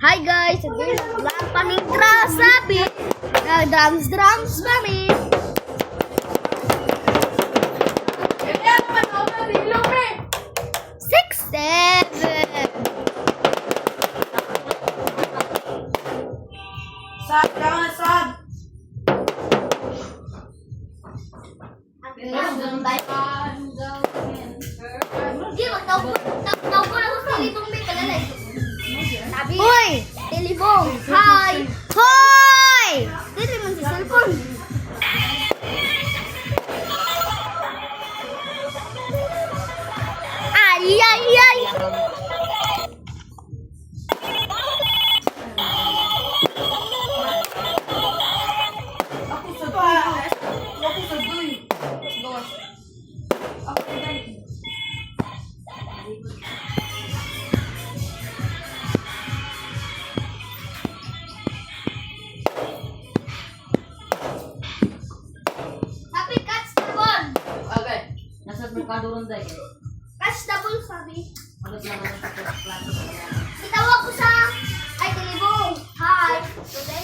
Hi guys, again, vlog kami sabi. Drums kami. Six, seven. Sad, jangan sad. Hoy! Telepon! Hi! Hoy! Dito man si cellphone. Ay, ay, ay! Aku sedih. Aku sedih. Bos. Aku sedih. Sabi, catch the ball! Okay. Nasa merkado ron tayo. Catch the ball, sabi. Malas naman sa plato. Itawag ko sa... Ay, telepon! Hi! Today,